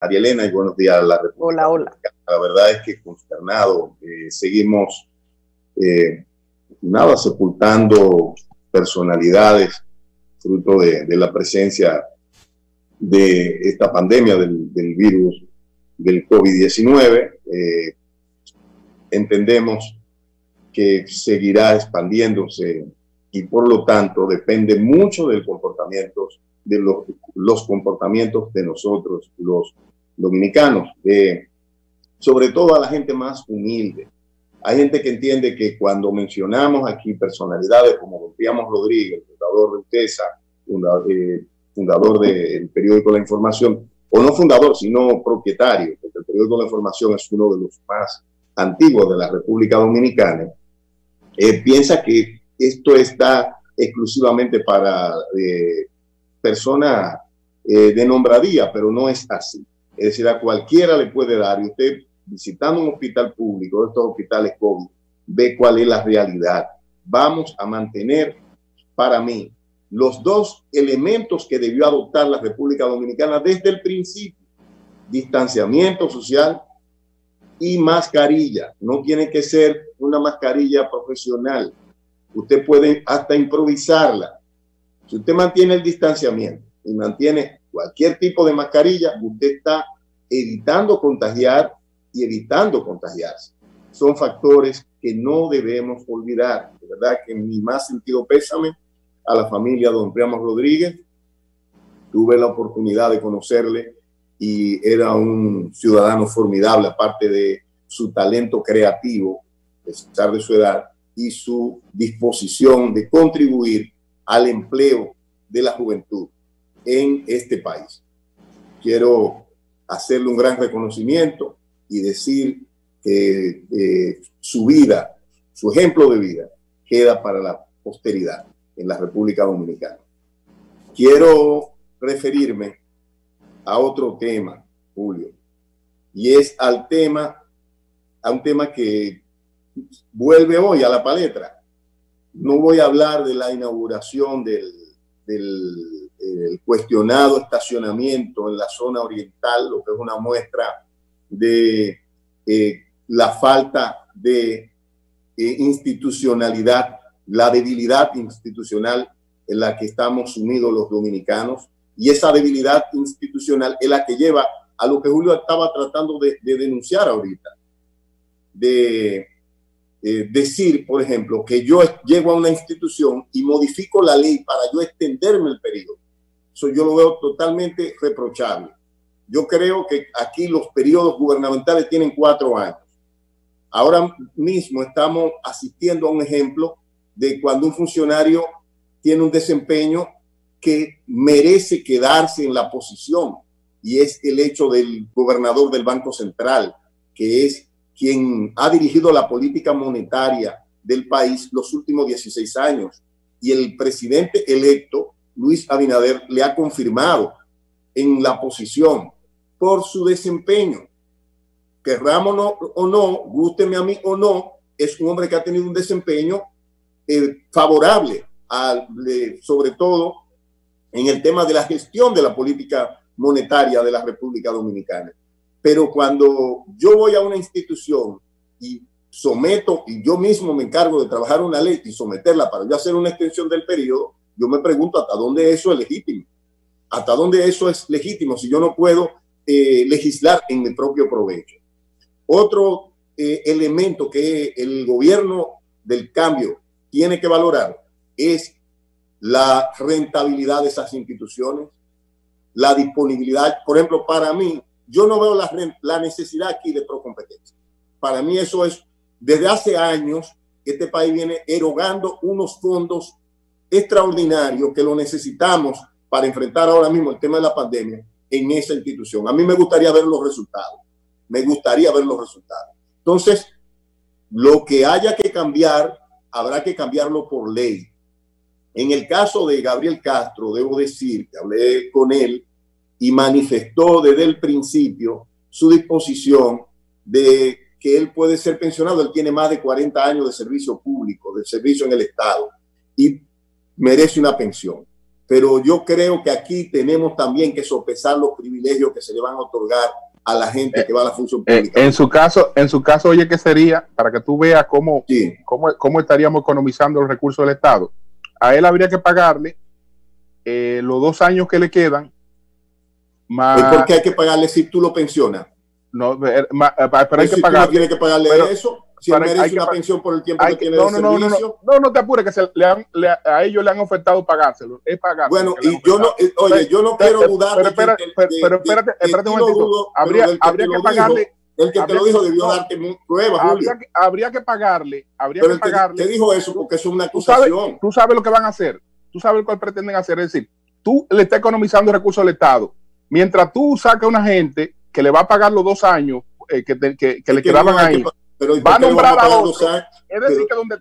María Elena, y buenos días a la República. Hola, hola. La verdad es que consternado, seguimos sepultando personalidades fruto de la presencia de esta pandemia del virus del COVID-19. Entendemos que seguirá expandiéndose y por lo tanto depende mucho del comportamiento de los comportamientos de nosotros, los dominicanos, sobre todo a la gente más humilde. Hay gente que entiende que cuando mencionamos aquí personalidades como don Priamo Rodríguez, fundador de UTESA, fundador del periódico La Información, o no fundador, sino propietario, porque el periódico La Información es uno de los más antiguos de la República Dominicana, piensa que esto está exclusivamente para personas de nombradía, pero no es así. Es decir, a cualquiera le puede dar, y usted visitando un hospital público, estos hospitales COVID, ve cuál es la realidad. Vamos a mantener, para mí, los dos elementos que debió adoptar la República Dominicana desde el principio: distanciamiento social y mascarilla. No tiene que ser una mascarilla profesional. Usted puede hasta improvisarla. Si usted mantiene el distanciamiento y mantiene cualquier tipo de mascarilla, usted está evitando contagiar y evitando contagiarse. Son factores que no debemos olvidar. De verdad que en mi más sentido pésame a la familia don Priamo Rodríguez. Tuve la oportunidad de conocerle y era un ciudadano formidable, aparte de su talento creativo, a pesar de su edad, y su disposición de contribuir al empleo de la juventud en este país. Quiero hacerle un gran reconocimiento y decir que su vida, su ejemplo de vida, queda para la posteridad en la República Dominicana. Quiero referirme a otro tema, Julio, y es a un tema que vuelve hoy a la palestra. No voy a hablar de la inauguración del cuestionado estacionamiento en la zona oriental, lo que es una muestra de la falta de institucionalidad, la debilidad institucional en la que estamos sumidos los dominicanos, y esa debilidad institucional es la que lleva a lo que Julio estaba tratando de denunciar ahorita, de decir, por ejemplo, que yo llego a una institución y modifico la ley para yo extenderme el periodo. Eso yo lo veo totalmente reprochable. Yo creo que aquí los periodos gubernamentales tienen 4 años. Ahora mismo estamos asistiendo a un ejemplo de cuando un funcionario tiene un desempeño que merece quedarse en la posición, y es el hecho del gobernador del Banco Central, que es quien ha dirigido la política monetaria del país los últimos 16 años. Y el presidente electo, Luis Abinader, le ha confirmado en la posición por su desempeño. Querrámonos o no, gústeme a mí o no, es un hombre que ha tenido un desempeño favorable, sobre todo en el tema de la gestión de la política monetaria de la República Dominicana. Pero cuando yo voy a una institución y someto, y yo mismo me encargo de trabajar una ley y someterla para yo hacer una extensión del periodo, yo me pregunto hasta dónde eso es legítimo. ¿Hasta dónde eso es legítimo si yo no puedo legislar en mi propio provecho? Otro elemento que el gobierno del cambio tiene que valorar es la rentabilidad de esas instituciones, la disponibilidad. Por ejemplo, para mí, yo no veo la necesidad aquí de procompetencia. Para mí eso es, desde hace años, este país viene erogando unos fondos extraordinarios que lo necesitamos para enfrentar ahora mismo el tema de la pandemia en esa institución. A mí me gustaría ver los resultados. Entonces, lo que haya que cambiar, habrá que cambiarlo por ley. En el caso de Gabriel Castro, debo decir que hablé con él y manifestó desde el principio su disposición de que él puede ser pensionado. Él tiene más de 40 años de servicio público, de servicio en el Estado, y merece una pensión. pero yo creo que aquí tenemos también que sopesar los privilegios que se le van a otorgar a la gente que va a la función pública. En su caso, oye, ¿qué sería? Para que tú veas cómo estaríamos economizando los recursos del Estado. A él habría que pagarle los 2 años que le quedan. Más, ¿por qué hay que pagarle si tú lo pensionas? No, pero hay que si pagarle. Tú no tienes que pagarle eso. Si él merece una pensión por el tiempo que tiene de servicio. No te apures, que a ellos le han ofertado pagárselo. Es pagárselo. Bueno, y yo no quiero dudar. Pero espérate un momentito. Habría que pagarle. El que te lo dijo debió darte pruebas, Julio. Habría que pagarle. Te dijo eso porque eso es una acusación. Tú sabes lo que van a hacer. Tú sabes lo que pretenden hacer. Es decir, tú le estás economizando recursos al Estado. Mientras tú sacas a una gente que le va a pagar los 2 años que le quedaban ahí. Pero va a nombrar a otro. Es decir, que donde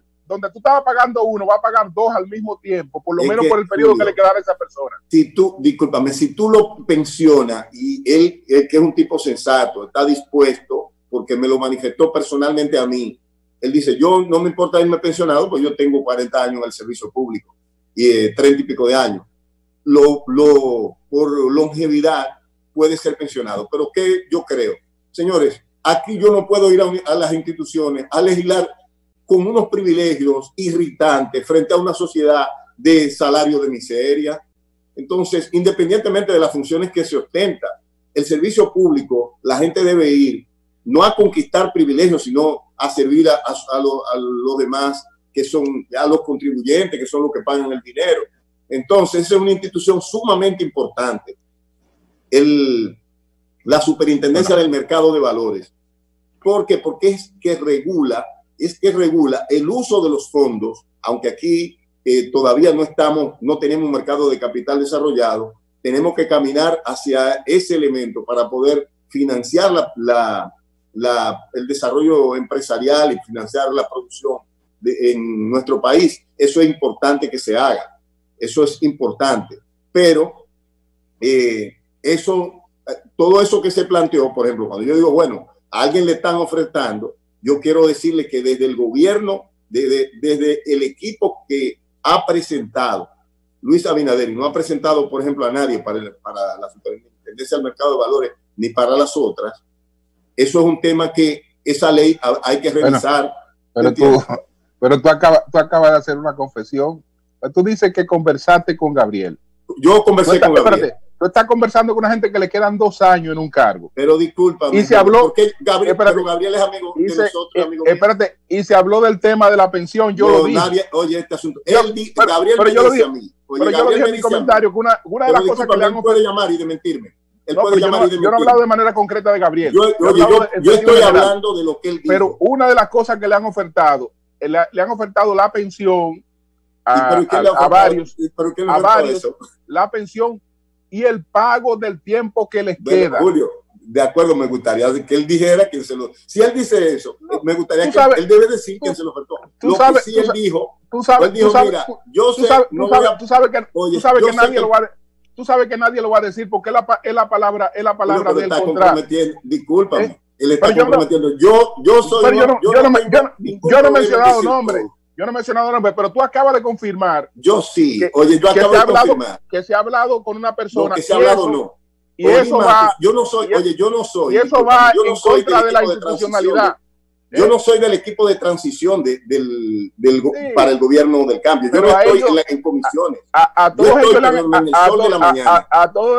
tú estabas pagando uno, va a pagar 2 al mismo tiempo, por lo menos por el periodo que le quedara a esa persona. Discúlpame, si tú lo pensionas y él, que es un tipo sensato, está dispuesto, porque me lo manifestó personalmente a mí, él dice, yo no me importa irme pensionado, pues yo tengo 40 años en el servicio público y 30 y pico de años. Por longevidad puede ser pensionado, pero ¿qué yo creo? Señores, aquí yo no puedo ir a las instituciones a legislar con unos privilegios irritantes frente a una sociedad de salario de miseria. Entonces, independientemente de las funciones que se ostentan, el servicio público, la gente debe ir no a conquistar privilegios, sino a servir a los demás, que son a los contribuyentes, que son los que pagan el dinero. Entonces, esa es una institución sumamente importante. La Superintendencia del Mercado de Valores. ¿Por qué? Porque es que regula el uso de los fondos, aunque aquí todavía no tenemos un mercado de capital desarrollado, tenemos que caminar hacia ese elemento para poder financiar el desarrollo empresarial y financiar la producción en nuestro país. Eso es importante que se haga, eso es importante, pero todo eso que se planteó, por ejemplo, cuando yo digo, bueno, a alguien le están ofertando, yo quiero decirle que desde el gobierno, desde el equipo que ha presentado Luis Abinader, y no ha presentado, por ejemplo, a nadie para la Superintendencia del Mercado de Valores, ni para las otras, eso es un tema que esa ley hay que revisar. Pero tú acabas de hacer una confesión. Tú dices que conversaste con Gabriel. Yo conversé con Gabriel. Espérate, tú estás conversando con una gente que le quedan 2 años en un cargo. Pero discúlpame. Y se habló. Porque Gabriel es amigo de nosotros, amigo mío. Espérate, y se habló del tema de la pensión. Yo lo dije. Oye, este asunto. Gabriel me dice a mí. Pero yo lo dije en mi comentario, que una de las cosas que le han ofrecido. Puede llamar y desmentirme. Yo no he hablado de manera concreta de Gabriel. Yo estoy hablando de lo que él dijo. Pero una de las cosas que le han ofertado, la pensión a varios, la pensión y el pago del tiempo que les queda. Julio, de acuerdo, me gustaría que él dijera quién se lo... Si él dice eso, me gustaría que él debe decir quién se lo ofertó. Tú sabes que nadie lo va a decir porque es la palabra del contrato. Discúlpame, él está comprometiendo. Yo no he mencionado nombre. Yo no he mencionado nombre, pero tú acabas de confirmar. Yo sí. Oye, yo acabo de confirmar. Que se ha hablado con una persona. No, que se ha hablado, no. Y eso va. Yo no soy. Y eso va en contra de la institucionalidad. Yo no soy del equipo de transición para el gobierno del cambio. Yo no estoy en comisiones. A todos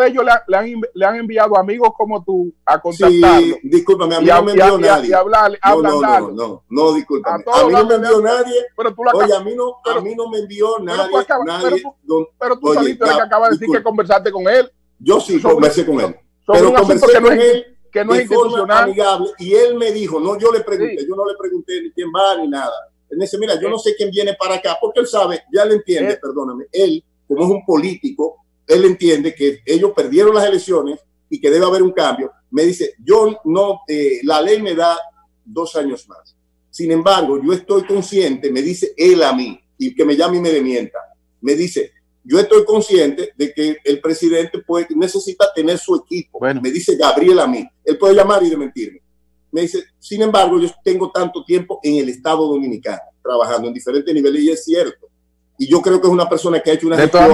ellos le han enviado amigos como tú a contactarlo. Sí, discúlpame, a mí no me envió nadie. No, discúlpame. A mí no me envió nadie. Oye, a mí no me envió nadie. Pero tú saliste de que acabas de decir que conversaste con él. Yo sí conversé con él. Pero conversé con él que no es institucional, amigable, y él me dijo, no, yo le pregunté, yo no le pregunté ni quién va ni nada. Él me dice, mira, yo no sé quién viene para acá, porque él sabe, ya le entiende, perdóname, él, como es un político, él entiende que ellos perdieron las elecciones y que debe haber un cambio. Me dice, yo no, la ley me da 2 años más. Sin embargo, yo estoy consciente, me dice él a mí, y que me llame y me demienta, me dice, yo estoy consciente de que el presidente necesita tener su equipo. Bueno. Me dice Gabriel a mí. Él puede llamar y desmentirme. Me dice, sin embargo, yo tengo tanto tiempo en el Estado Dominicano, trabajando en diferentes niveles, y es cierto. Y yo creo que es una persona que ha hecho una gestión.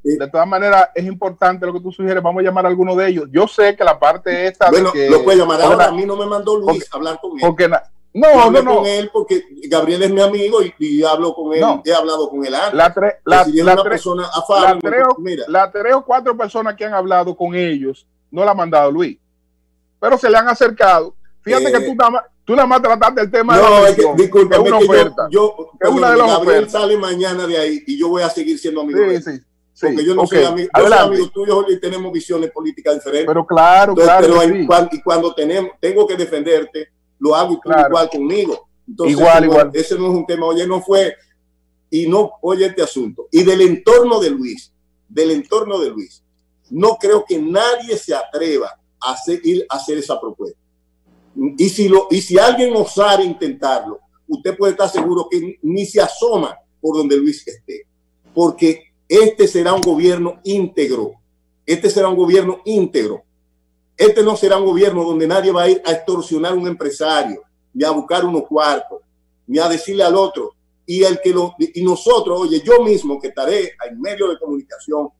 de todas maneras, es importante lo que tú sugieres. Vamos a llamar a alguno de ellos. Yo sé que la parte esta. Bueno, de que, lo puede llamar ahora. A mí no me mandó Luis a hablar con él. Porque no. Con él porque Gabriel es mi amigo y hablo con él. He hablado con él antes. Las 3 o 4 personas que han hablado con ellos no la ha mandado Luis, pero se le han acercado. Fíjate que tú nada más trataste el tema de la mención, disculpa, que es una oferta. Es una de las Gabriel ofertas. Sale mañana de ahí y yo voy a seguir siendo amigo de él. Porque yo no soy amigo, yo soy amigo tuyo y tenemos visiones políticas diferentes. Pero claro, y cuando tengo que defenderte, lo hago y tú igual conmigo. Entonces, igual. Ese no es un tema, oye este asunto. Y del entorno de Luis, no creo que nadie se atreva a hacer esa propuesta. Y si alguien osara intentarlo, usted puede estar seguro que ni se asoma por donde Luis esté, porque este será un gobierno íntegro. Este no será un gobierno donde nadie va a ir a extorsionar a un empresario, ni a buscar unos cuartos, ni a decirle al otro. Y nosotros, yo mismo que estaré en medio de comunicación,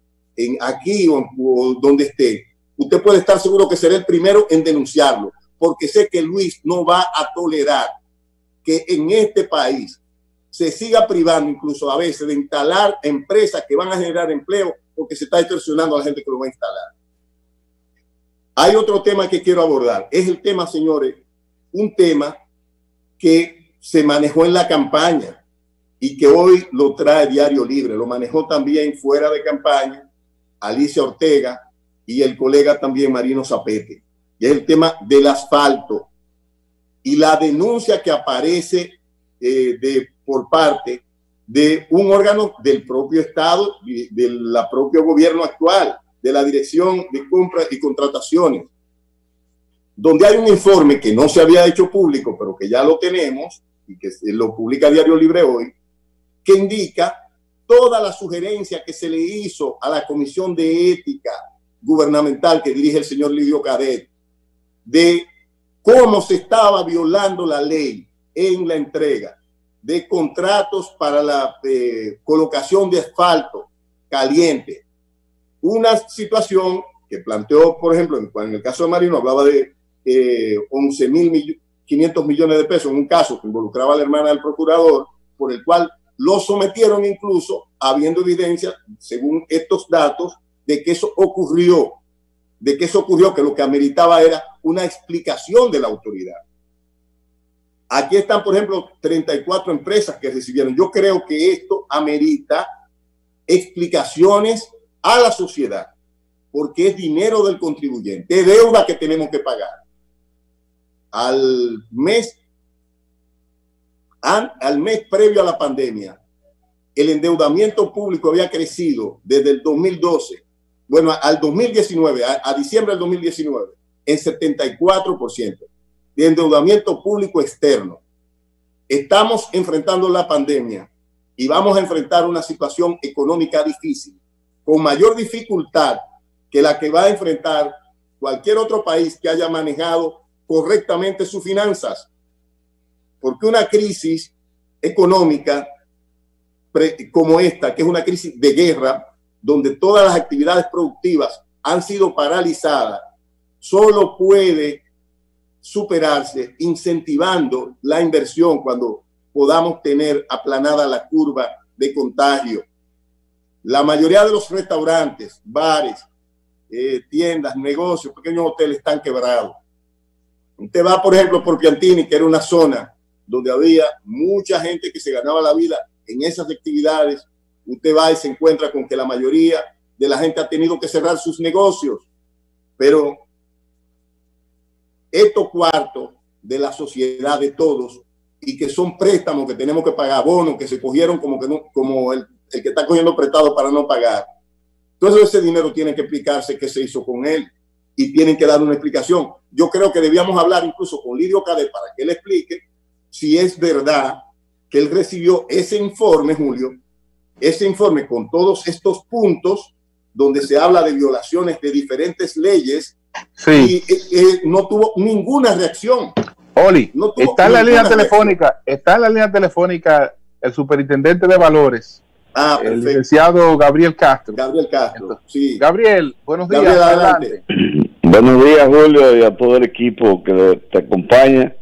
aquí o donde esté, usted puede estar seguro que seré el primero en denunciarlo, porque sé que Luis no va a tolerar que en este país se siga privando incluso a veces de instalar empresas que van a generar empleo porque se está extorsionando a la gente que lo va a instalar. Hay otro tema que quiero abordar. Es el tema, señores, un tema que se manejó en la campaña y que hoy lo trae Diario Libre. Lo manejó también fuera de campaña Alicia Ortega y el colega también Marino Zapete. Y es el tema del asfalto y la denuncia que aparece por parte de un órgano del propio Estado, del propio gobierno actual, de la Dirección de Compras y Contrataciones, donde hay un informe que no se había hecho público, pero que ya lo tenemos y que lo publica Diario Libre hoy, que indica toda la sugerencia que se le hizo a la Comisión de Ética Gubernamental que dirige el señor Lidio Cadet, de cómo se estaba violando la ley en la entrega de contratos para la colocación de asfalto caliente. Una situación que planteó, por ejemplo, en el caso de Marino, hablaba de 11.500 millones de pesos en un caso que involucraba a la hermana del procurador, por el cual lo sometieron incluso, habiendo evidencia, según estos datos, de que eso ocurrió, que lo que ameritaba era una explicación de la autoridad. Aquí están, por ejemplo, 34 empresas que recibieron. Yo creo que esto amerita explicaciones a la sociedad, porque es dinero del contribuyente, es deuda que tenemos que pagar. Al mes previo a la pandemia, el endeudamiento público había crecido desde el 2012, bueno, al 2019, a diciembre del 2019, en 74% de endeudamiento público externo. Estamos enfrentando la pandemia y vamos a enfrentar una situación económica difícil, con mayor dificultad que la que va a enfrentar cualquier otro país que haya manejado correctamente sus finanzas. Porque una crisis económica como esta, que es una crisis de guerra, donde todas las actividades productivas han sido paralizadas, solo puede superarse incentivando la inversión cuando podamos tener aplanada la curva de contagio. La mayoría de los restaurantes, bares, tiendas, negocios, pequeños hoteles están quebrados. Usted va, por ejemplo, por Piantini, que era una zona donde había mucha gente que se ganaba la vida en esas actividades. Usted va y se encuentra con que la mayoría de la gente ha tenido que cerrar sus negocios. Pero estos cuartos de la sociedad de todos, y que son préstamos que tenemos que pagar, bonos que se cogieron como el que está cogiendo prestado para no pagar. Entonces ese dinero tiene que explicarse qué se hizo con él y tienen que dar una explicación. Yo creo que debíamos hablar incluso con Lidio Cadet para que él explique si es verdad que él recibió ese informe, Julio, ese informe con todos estos puntos donde se habla de violaciones de diferentes leyes. Sí. Y no tuvo ninguna reacción. Oli, no está en la línea telefónica, el superintendente de valores el licenciado Gabriel Castro. Gabriel Castro, sí. Gabriel, buenos días. Gabriel, adelante. Buenos días, Julio, y a todo el equipo que te acompaña.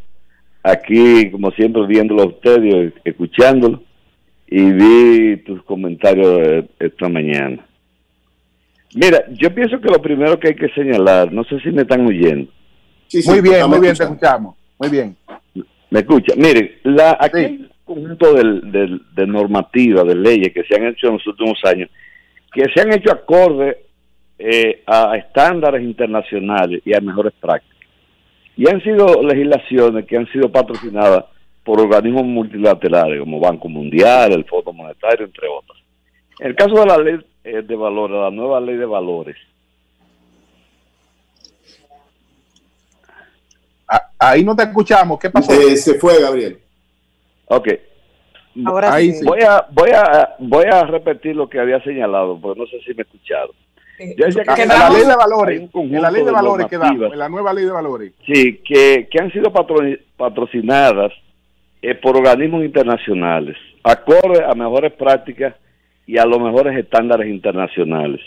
Aquí, como siempre, viéndolo a ustedes, escuchándolo, y vi tus comentarios esta mañana. Mira, yo pienso que lo primero que hay que señalar, no sé si me están oyendo. Sí, muy bien, te escuchamos. Muy bien. ¿Me escucha? Mire, aquí hay un conjunto de normativas, de leyes que se han hecho en los últimos años, que se han hecho acorde a estándares internacionales y a mejores prácticas. Y han sido legislaciones que han sido patrocinadas por organismos multilaterales como Banco Mundial, el Fondo Monetario, entre otros. En el caso de la ley de valores, la nueva ley de valores. Ahí no te escuchamos. ¿Qué pasó? Se fue, Gabriel. Ok. Ahora ahí sí. Voy a repetir lo que había señalado, porque no sé si me escucharon. Yo decía que en la ley de valores, en la ley de valores quedamos, en la nueva ley de valores. Sí, que han sido patrocinadas por organismos internacionales, acorde a mejores prácticas y a los mejores estándares internacionales.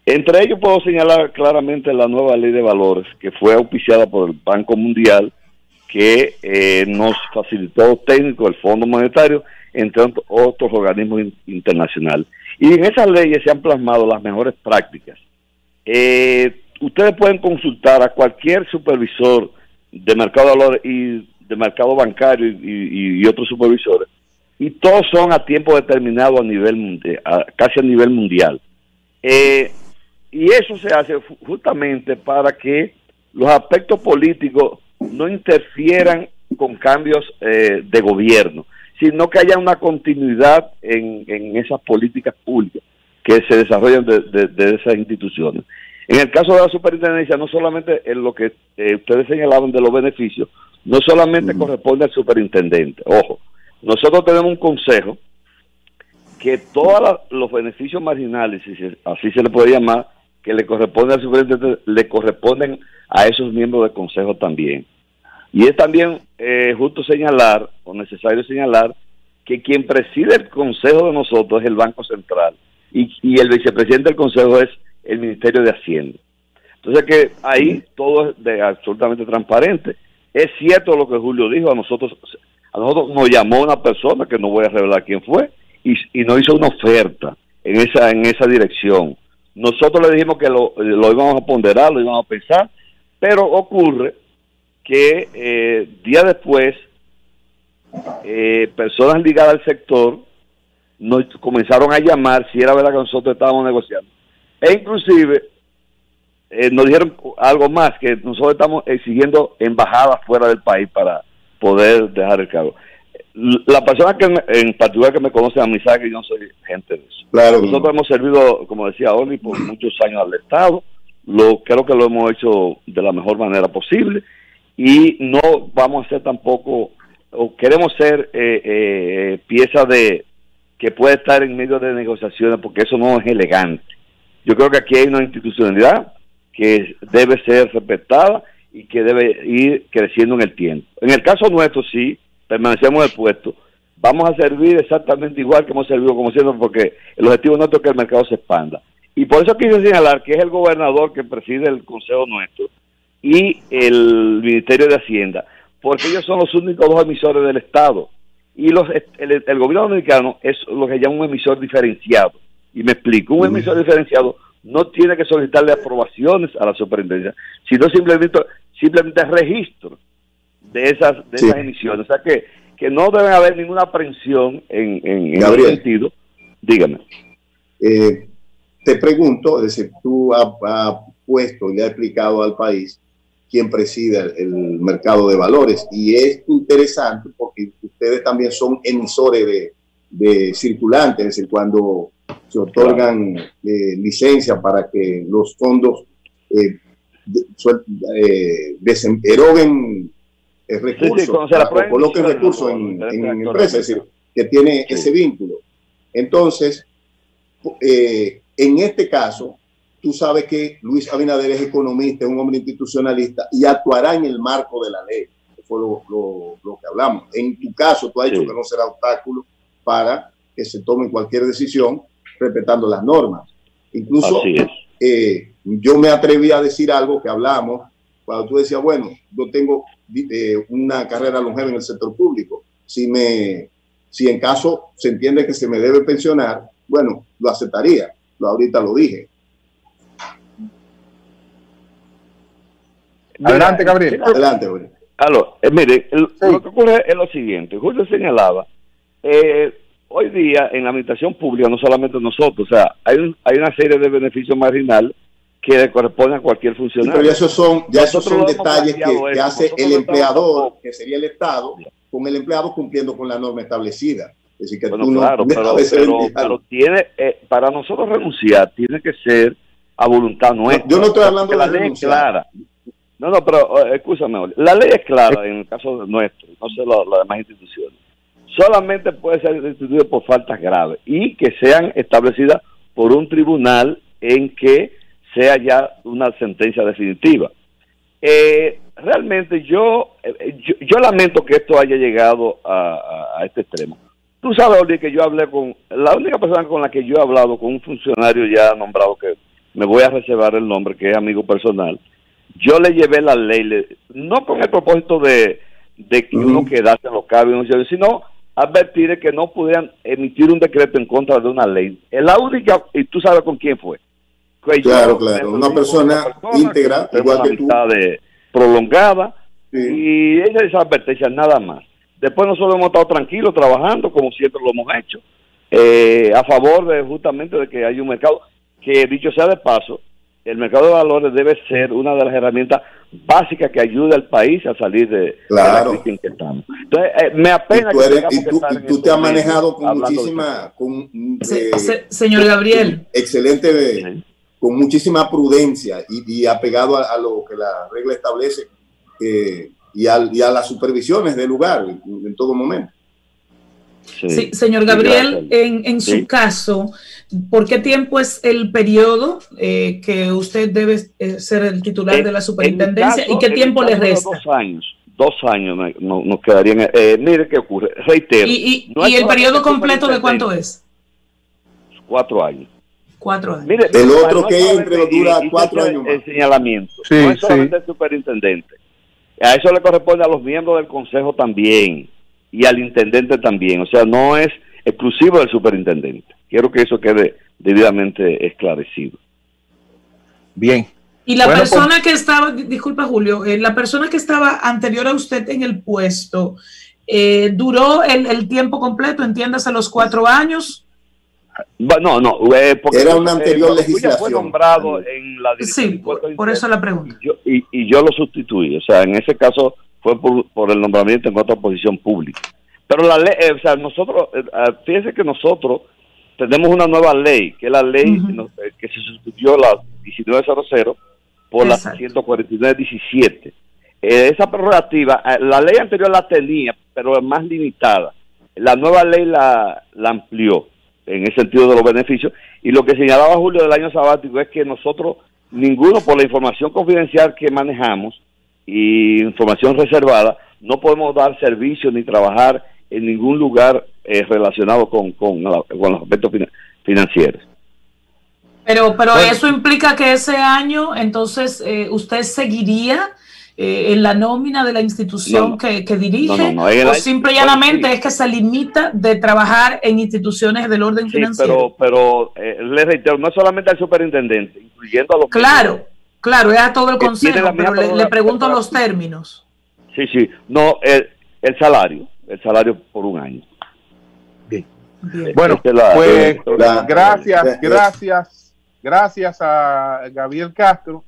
Entre ellos puedo señalar claramente la nueva ley de valores, que fue auspiciada por el Banco Mundial, que nos facilitó técnicos del Fondo Monetario, entre otros organismos internacionales. Y en esas leyes se han plasmado las mejores prácticas. Ustedes pueden consultar a cualquier supervisor de mercado de valores y de mercado bancario y otros supervisores, y todos son a tiempo determinado a nivel casi a nivel mundial. Y eso se hace justamente para que los aspectos políticos no interfieran con cambios de gobierno, sino que haya una continuidad en esas políticas públicas que se desarrollan de esas instituciones. En el caso de la superintendencia, no solamente en lo que ustedes señalaban de los beneficios, no solamente corresponde al superintendente. Ojo, nosotros tenemos un consejo que todos los beneficios marginales, si así se le puede llamar, que le corresponde al superintendente, le corresponden a esos miembros del consejo también. Y es también justo señalar, o necesario señalar, que quien preside el consejo de nosotros es el Banco Central y el vicepresidente del consejo es el Ministerio de Hacienda. Entonces que ahí todo es absolutamente transparente. Es cierto lo que Julio dijo, a nosotros nos llamó una persona, que no voy a revelar quién fue, y nos hizo una oferta en esa dirección. Nosotros le dijimos que lo íbamos a ponderar, lo íbamos a pensar, pero ocurre que días después personas ligadas al sector nos comenzaron a llamar si era verdad que nosotros estábamos negociando, e inclusive nos dijeron algo más, que nosotros estamos exigiendo embajadas fuera del país para poder dejar el cargo. La persona que en particular que me conoce a mí sabe que yo no soy gente de eso. Claro. Nosotros hemos servido, como decía Oli, por muchos años al Estado. Creo que lo hemos hecho de la mejor manera posible y no vamos a ser tampoco, o queremos ser pieza de que puede estar en medio de negociaciones, porque eso no es elegante. Yo creo que aquí hay una institucionalidad que debe ser respetada y que debe ir creciendo en el tiempo. En el caso nuestro, sí, permanecemos en el puesto, vamos a servir exactamente igual que hemos servido como siempre, porque el objetivo nuestro es que el mercado se expanda. Y por eso quise señalar que es el gobernador que preside el consejo nuestro y el Ministerio de Hacienda, porque ellos son los únicos dos emisores del Estado. Y el gobierno dominicano es lo que llama un emisor diferenciado. Y me explico, un emisor diferenciado no tiene que solicitarle aprobaciones a la superintendencia, sino simplemente registro de esas emisiones. O sea que no debe haber ninguna aprehensión en ese sentido. Dígame. Te pregunto, es decir, tú has puesto y le has explicado al país quién preside el mercado de valores, y es interesante porque ustedes también son emisores de circulantes, es decir, cuando se otorgan licencias para que los fondos eroguen recursos, o coloquen recursos en empresas, es decir, que tiene ese vínculo. Entonces, en este caso, tú sabes que Luis Abinader es economista, es un hombre institucionalista y actuará en el marco de la ley. Fue lo que hablamos. En tu caso, tú has dicho que no será obstáculo para que se tome cualquier decisión respetando las normas. Incluso yo me atreví a decir algo que hablamos cuando tú decías, bueno, yo tengo una carrera longeva en el sector público. Si en caso se entiende que se me debe pensionar, bueno, lo aceptaría. Ahorita lo dije. Adelante, Gabriel. Adelante, Gabriel. Mire, lo que ocurre es lo siguiente. Julio señalaba, hoy día en la administración pública, no solamente nosotros, o sea, hay una serie de beneficios marginales que le corresponden a cualquier funcionario. Pero esos son detalles que hace el empleador, que sería el Estado, con el empleado cumpliendo con la norma establecida. Es decir, que bueno, claro, pero tiene, para nosotros renunciar, tiene que ser a voluntad nuestra. Yo no estoy hablando de la ley es clara. No, pero escúchame, la ley es clara en el caso nuestro, no sé las demás instituciones. Solamente puede ser instituido por faltas graves y que sean establecidas por un tribunal en que sea ya una sentencia definitiva. Realmente yo lamento que esto haya llegado a este extremo. Tú sabes, Oli, que yo hablé la única persona con la que yo he hablado, con un funcionario ya nombrado, que me voy a reservar el nombre, que es amigo personal. Yo le llevé la ley, no con el propósito de que uno quedase en los cabios, sino advertir que no pudieran emitir un decreto en contra de una ley. Es la única, y tú sabes con quién fue. Claro, una persona íntegra, igual que tú. Prolongada, y esa advertencia, nada más. Después nosotros hemos estado tranquilos trabajando, como siempre lo hemos hecho, a favor justamente de que haya un mercado, que dicho sea de paso, el mercado de valores debe ser una de las herramientas básicas que ayuda al país a salir de la crisis en que estamos. Entonces, me apena y tú te has manejado con muchísima... señor Gabriel. Excelente, con muchísima prudencia y apegado a lo que la regla establece y a las supervisiones del lugar en todo momento. Sí, señor Gabriel, en su caso, ¿por qué tiempo es el periodo que usted debe ser el titular de la superintendencia y qué tiempo le resta? 2 años. 2 años nos quedarían. Mire qué ocurre, reitero. ¿Y el periodo completo de cuánto es? 4 años. 4 años. Mire, el otro que entre dura 4 años más. El señalamiento. No es solamente el superintendente. A eso le corresponde a los miembros del consejo también y al intendente también. O sea, no es exclusivo del superintendente. Quiero que eso quede debidamente esclarecido. Bien. Y la persona que estaba, disculpa Julio, la persona que estaba anterior a usted en el puesto, ¿duró el tiempo completo, entiéndase los 4 años? No, porque era una anterior legislación. Fue nombrado en la dirección. Sí, por eso la pregunta. Y yo lo sustituí, o sea, en ese caso fue por el nombramiento en otra posición pública. Pero la ley, o sea, nosotros, fíjense que nosotros tenemos una nueva ley, que es la ley que se sustituyó la 1900 por la 149-17. Esa prerrogativa, la ley anterior la tenía, pero es más limitada. La nueva ley la amplió en el sentido de los beneficios, y lo que señalaba Julio del año sabático es que nosotros, ninguno, por la información confidencial que manejamos y información reservada, no podemos dar servicio ni trabajar en ningún lugar relacionado con los aspectos financieros. Pero bueno, eso implica que ese año, entonces, usted seguiría en la nómina de la institución que dirige, o simple y llanamente es que se limita de trabajar en instituciones del orden financiero. Pero le reitero, no es solamente al superintendente, incluyendo a los... Claro, es a todo el consejo, pero le pregunto los términos. Sí, no, el salario por 1 año. Bien. Bueno, pues gracias a Gabriel Castro,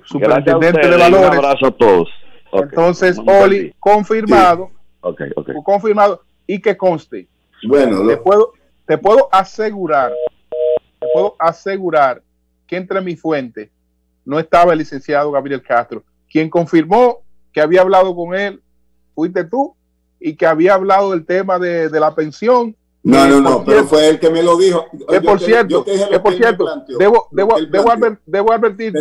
superintendente de valores. Un abrazo a todos. Entonces, Oli, confirmado. Okay. Confirmado, y que conste. Bueno, te puedo asegurar que entre mi fuente no estaba el licenciado Gabriel Castro. Quien confirmó que había hablado con él fuiste tú, y que había hablado del tema de la pensión. No, pero fue él que me lo dijo. Por cierto, debo advertirte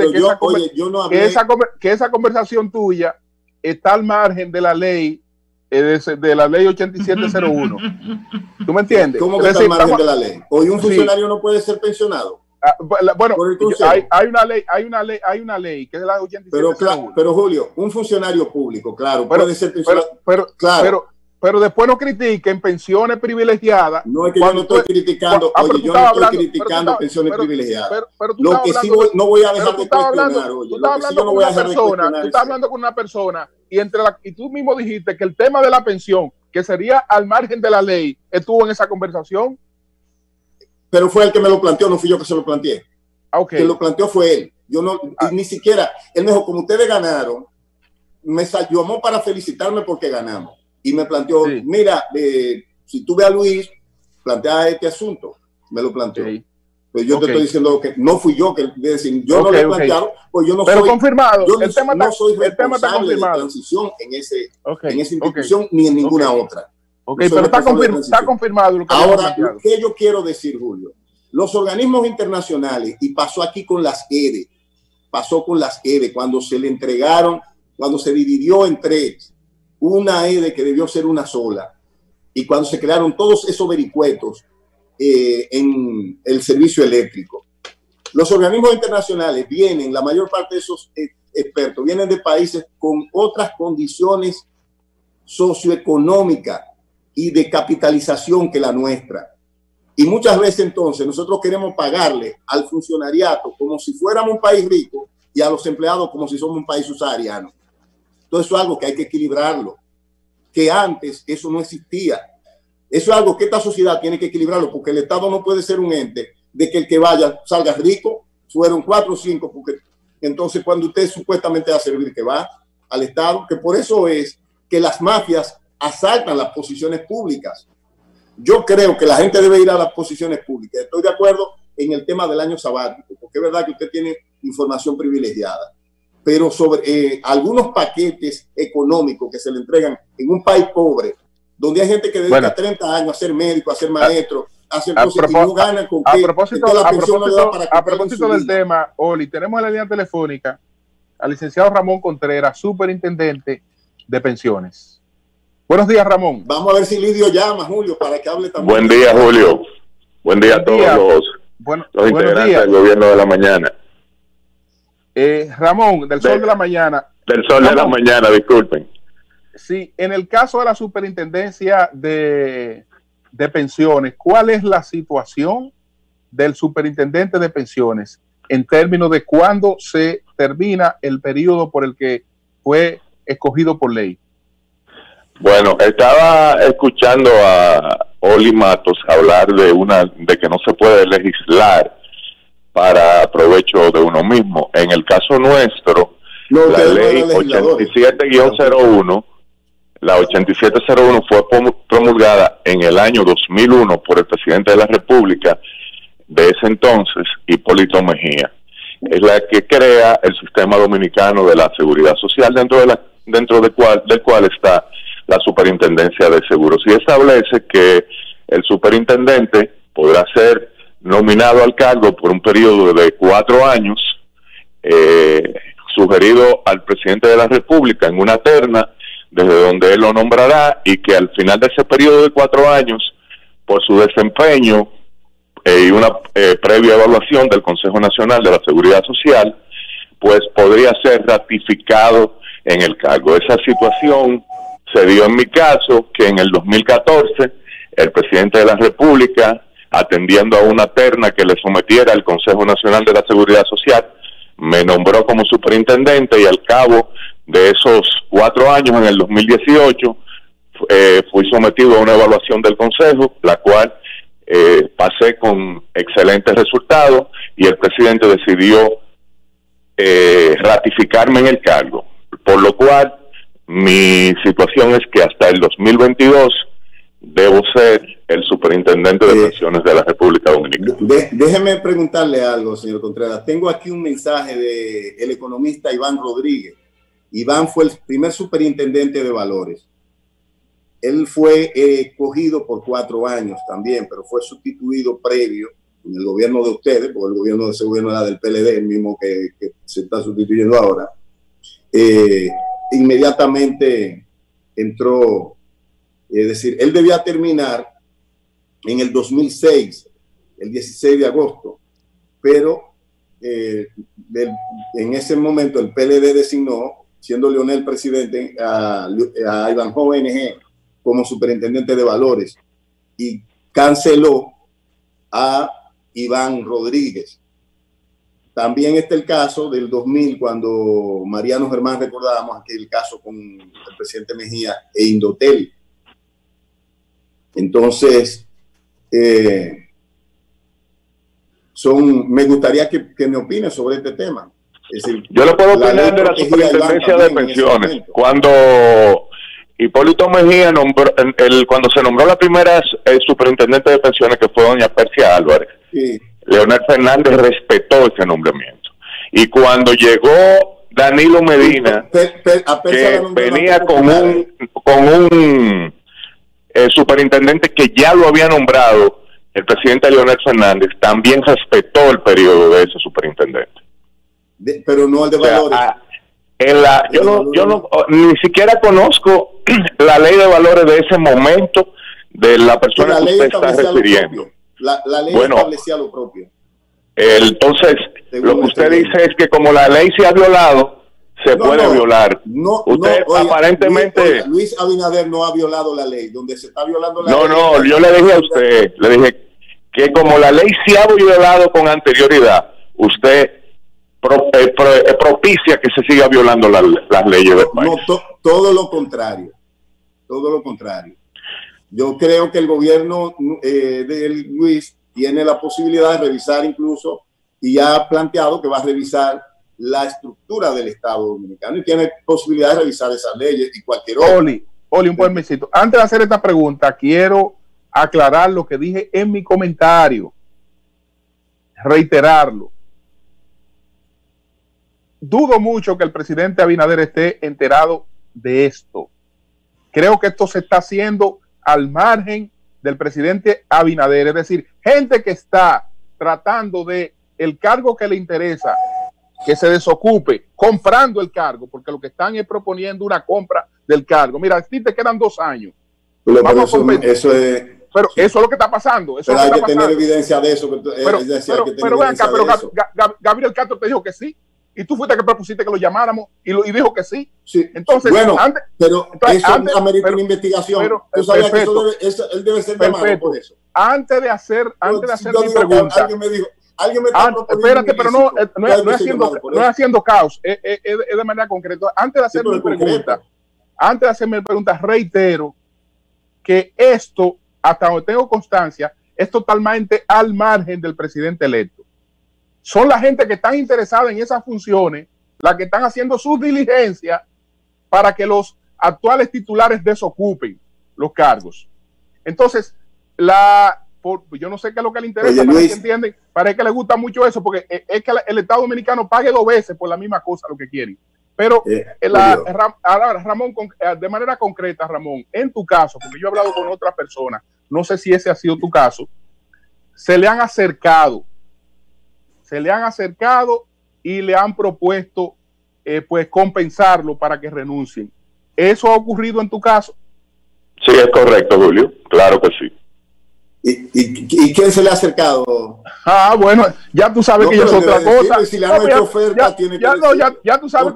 que esa conversación tuya está al margen de la ley de la ley 8701. ¿Tú me entiendes? ¿Cómo que está al margen de la ley? Hoy un funcionario no puede ser pensionado. Bueno, hay una ley que es la 8701. Pero Julio, un funcionario público, claro, puede ser pensionado. Pero después no critiquen pensiones privilegiadas. No es que yo no estoy criticando, yo no estoy criticando pensiones privilegiadas. Lo que sí no voy a dejar de cuestionar, oye. Tú estás hablando con una persona y tú mismo dijiste que el tema de la pensión, que sería al margen de la ley, estuvo en esa conversación. Pero fue el que me lo planteó, no fui yo que se lo planteé. Okay. Que lo planteó fue él. Yo no, ni siquiera, él me dijo, como ustedes ganaron, me llamó para felicitarme porque ganamos. Y me planteó, mira, si tú ves a Luis, plantea este asunto. Me lo planteó. Pues yo te estoy diciendo que no fui yo que decir, yo no lo he planteado, pues yo no pero soy. Confirmado. Yo no soy responsable de transición en esa institución ni en ninguna otra. Pero está confirmado. Ahora, lo que yo quiero decir, Julio, los organismos internacionales, y pasó aquí con las EDE, cuando se le entregaron, cuando se dividió en tres, una EDE que debió ser una sola, y cuando se crearon todos esos vericuetos en el servicio eléctrico. Los organismos internacionales vienen, la mayor parte de esos expertos vienen de países con otras condiciones socioeconómicas y de capitalización que la nuestra. Y muchas veces entonces nosotros queremos pagarle al funcionariato como si fuéramos un país rico y a los empleados como si somos un país subsahariano. Entonces eso es algo que hay que equilibrarlo, que antes eso no existía. Eso es algo que esta sociedad tiene que equilibrarlo, porque el Estado no puede ser un ente de que el que vaya salga rico, fueron 4 o 5, porque entonces cuando usted supuestamente va a servir, que va al Estado, que por eso es que las mafias asaltan las posiciones públicas. Yo creo que la gente debe ir a las posiciones públicas. Estoy de acuerdo en el tema del año sabático, porque es verdad que usted tiene información privilegiada, pero sobre algunos paquetes económicos que se le entregan en un país pobre, donde hay gente que dedica 30 años a ser médico, a ser maestro, a hacer cosas y no ganan con a propósito del tema, Oli, tenemos en la línea telefónica al licenciado Ramón Contreras, superintendente de pensiones. Buenos días, Ramón. Vamos a ver si Lidio llama, Julio, para que hable también. Buen día, Julio. Buen día a todos los integrantes del gobierno de la mañana. Ramón, del Sol de la Mañana. Del Sol de la Mañana, disculpen. Sí, en el caso de la superintendencia de pensiones, ¿cuál es la situación del superintendente de pensiones en términos de cuándo se termina el periodo por el que fue escogido por ley? Bueno, estaba escuchando a Oli Matos hablar de que no se puede legislar para provecho de uno mismo. En el caso nuestro, la ley 87-01, la 8701 fue promulgada en el año 2001 por el presidente de la República de ese entonces, Hipólito Mejía. Es la que crea el sistema dominicano de la seguridad social, dentro del cual está la superintendencia de seguros, y establece que el superintendente podrá ser nominado al cargo por un periodo de 4 años, sugerido al presidente de la República en una terna, desde donde él lo nombrará, y que al final de ese periodo de 4 años, por su desempeño y una previa evaluación del Consejo Nacional de la Seguridad Social, pues podría ser ratificado en el cargo. Esa situación se dio en mi caso, que en el 2014 el presidente de la República, atendiendo a una terna que le sometiera al Consejo Nacional de la Seguridad Social, me nombró como superintendente, y al cabo de esos 4 años, en el 2018, fui sometido a una evaluación del Consejo, la cual pasé con excelentes resultados, y el presidente decidió ratificarme en el cargo, por lo cual mi situación es que hasta el 2022 debo ser el superintendente de pensiones de la República Dominicana. Déjeme preguntarle algo, señor Contreras. Tengo aquí un mensaje del economista Iván Rodríguez. Iván fue el primer superintendente de valores. Él fue escogido por 4 años también, pero fue sustituido previo en el gobierno de ustedes, porque el gobierno de ese gobierno era del PLD, el mismo que se está sustituyendo ahora. Inmediatamente entró Es decir, él debía terminar en el 2006, el 16 de agosto, pero en ese momento el PLD designó, siendo Leonel presidente, a Ivanhoe ONG como superintendente de valores y canceló a Iván Rodríguez. También está el caso del 2000, cuando Mariano Germán, recordábamos aquel caso con el presidente Mejía e Indotel. Entonces, me gustaría que me opine sobre este tema. Es decir, yo le puedo opinar de la superintendencia de pensiones. Cuando Hipólito Mejía cuando se nombró la primera superintendente de pensiones, que fue doña Persia Álvarez, sí, Leonel Fernández respetó ese nombramiento. Y cuando llegó Danilo Medina, que venía con un superintendente que ya lo había nombrado el presidente Leonel Fernández, también respetó el periodo de ese superintendente. Pero no el de valores. Yo no ni siquiera conozco la ley de valores de ese momento de la persona que usted está refiriendo. La ley establecía lo propio. Entonces, lo que usted dice es que como la ley se ha violado, se puede violar. Usted aparentemente... Luis Abinader no ha violado la ley. Donde se está violando la ley... No, yo le dije a usted, le dije que como la ley se ha violado con anterioridad, usted propicia que se siga violando las leyes del país. Todo lo contrario. Todo lo contrario. Yo creo que el gobierno de Luis tiene la posibilidad de revisar incluso, y ya ha planteado que va a revisar la estructura del Estado Dominicano y tiene posibilidad de revisar esas leyes y cualquier otra. Oli, un permisito. Antes de hacer esta pregunta, quiero aclarar lo que dije en mi comentario, reiterarlo. Dudo mucho que el presidente Abinader esté enterado de esto. Creo que esto se está haciendo al margen del presidente Abinader, es decir, gente que está tratando de el cargo que le interesa, que se desocupe, comprando el cargo, porque lo que están es proponiendo una compra del cargo. Mira, a ti te quedan 2 años. Pero eso es... Pero eso es lo que está pasando. Eso hay que tener evidencia de eso. Pero Gabriel Castro te dijo que sí. Y tú fuiste que propusiste que lo llamáramos y dijo que sí. Sí. Entonces, bueno, eso amerita una investigación. Tú sabías que él debe ser llamado por eso. Antes de hacer mi pregunta. Alguien me está proponiendo. Espérate, pero no es haciendo caos. Es de manera concreta. Antes de hacer mi pregunta, reitero que esto, hasta donde tengo constancia, es totalmente al margen del presidente electo. Son la gente que están interesada en esas funciones, las que están haciendo sus diligencias para que los actuales titulares desocupen los cargos. Entonces, yo no sé qué es lo que le interesa, parece que le gusta mucho eso, porque es que el Estado Dominicano pague 2 veces por la misma cosa lo que quieren. Pero ahora, Ramón, de manera concreta, Ramón, en tu caso, porque yo he hablado con otras personas, no sé si ese ha sido tu caso, se le han acercado y le han propuesto pues compensarlo para que renuncien. ¿Eso ha ocurrido en tu caso? Sí, es correcto, Julio, claro que sí. ¿Y quién se le ha acercado? Bueno, ya tú sabes que ya es otra cosa. Si le han hecho oferta, tiene que decir. Ya tú sabes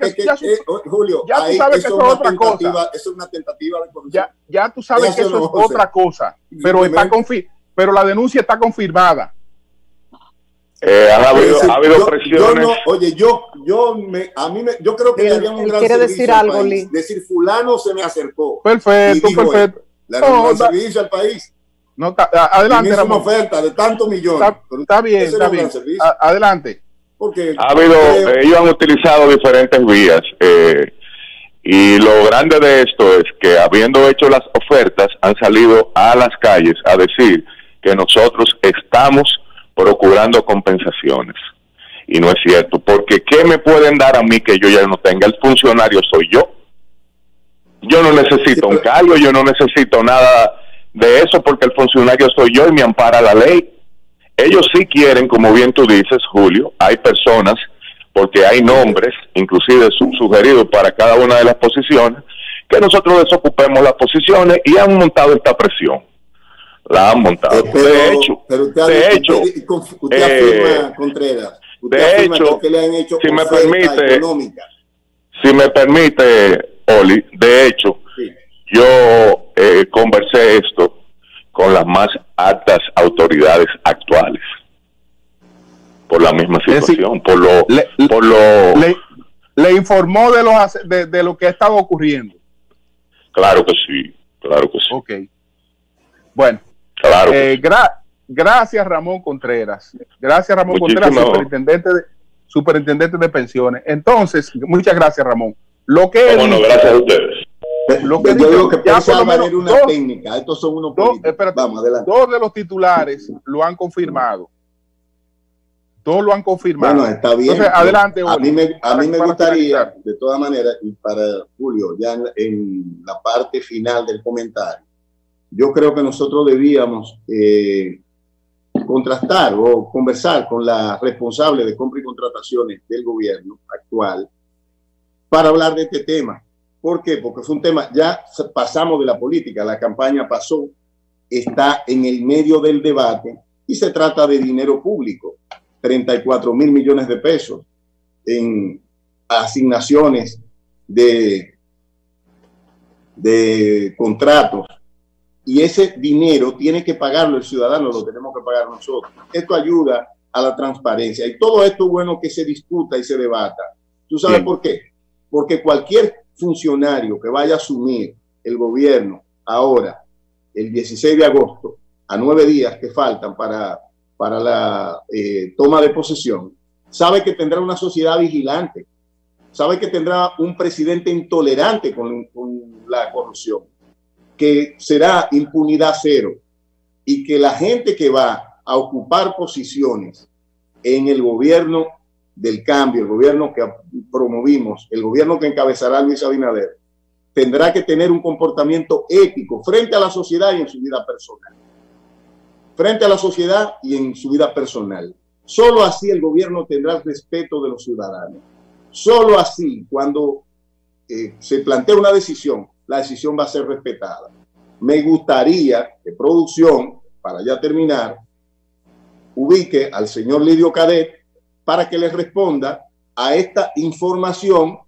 Julio, ya tú sabes que eso es otra cosa. Es una tentativa de corrupción. Ya tú sabes que eso es otra cosa, pero la denuncia está confirmada. Ha habido presiones. Yo creo que darían un gran servicio al país. Decir, fulano se me acercó. Perfecto. Le darían un gran servicio al país. No, adelante. Es una oferta de tantos millones. Está bien. Adelante. Porque ellos han utilizado diferentes vías. Y lo grande de esto es que, habiendo hecho las ofertas, han salido a las calles a decir que nosotros estamos procurando compensaciones. Y no es cierto, porque ¿qué me pueden dar a mí que yo ya no tenga? El funcionario soy yo. Yo no necesito un cargo, yo no necesito nada de eso, porque el funcionario soy yo y me ampara la ley. Ellos sí quieren, como bien tú dices, Julio, hay personas, porque hay nombres, inclusive sugeridos para cada una de las posiciones, que nosotros desocupemos las posiciones y han montado esta presión. La han montado. Pero usted afirma, Contreras, de hecho, que le han hecho si me permite, Oli, de hecho, sí, yo conversé esto con las más altas autoridades actuales por la misma situación, le informó de lo que estaba ocurriendo. Claro que sí, claro que sí. Ok. Bueno, claro gracias Ramón Contreras. Gracias Ramón Contreras, superintendente de pensiones. Entonces, muchas gracias Ramón. Lo que bueno, gracias a ustedes. Lo que yo digo que puede haber una técnica. Estos son unos vamos, adelante. Dos de los titulares lo han confirmado. Todos lo han confirmado. Bueno, está bien. Entonces, adelante. A mí me gustaría, de todas maneras, y para Julio, ya en la parte final del comentario, yo creo que nosotros debíamos contrastar o conversar con la responsable de compra y contrataciones del gobierno actual para hablar de este tema. ¿Por qué? Porque fue un tema, ya pasamos de la política, la campaña pasó, está en el medio del debate y se trata de dinero público, 34 mil millones de pesos en asignaciones de contratos, y ese dinero tiene que pagarlo el ciudadano, lo tenemos que pagar nosotros. Esto ayuda a la transparencia y todo esto es bueno que se discuta y se debata. ¿Tú sabes por qué? Porque cualquier funcionario que vaya a asumir el gobierno ahora, el 16 de agosto, a 9 días que faltan para la toma de posesión, sabe que tendrá una sociedad vigilante, sabe que tendrá un presidente intolerante con la corrupción, que será impunidad cero y que la gente que va a ocupar posiciones en el gobierno del cambio, el gobierno que promovimos, el gobierno que encabezará Luis Abinader, tendrá que tener un comportamiento ético frente a la sociedad y en su vida personal. Frente a la sociedad y en su vida personal. Solo así el gobierno tendrá el respeto de los ciudadanos. Solo así, cuando se plantea una decisión, la decisión va a ser respetada. Me gustaría que producción, para ya terminar, ubique al señor Lidio Cadet para que le responda a esta información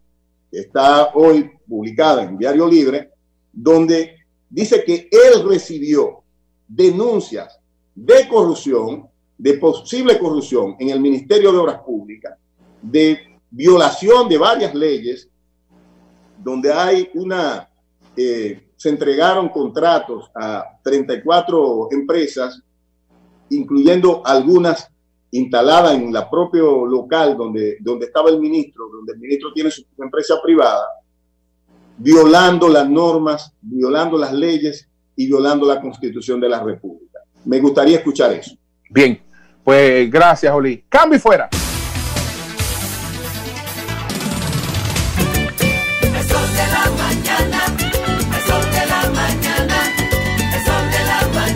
que está hoy publicada en Diario Libre, donde dice que él recibió denuncias de corrupción, de posible corrupción en el Ministerio de Obras Públicas, de violación de varias leyes, donde hay se entregaron contratos a 34 empresas, incluyendo algunas instaladas en el propio local donde estaba el ministro, donde el ministro tiene su empresa privada, violando las normas, violando las leyes y violando la Constitución de la República. Me gustaría escuchar eso. Bien, pues gracias, Oli. Cambio y fuera.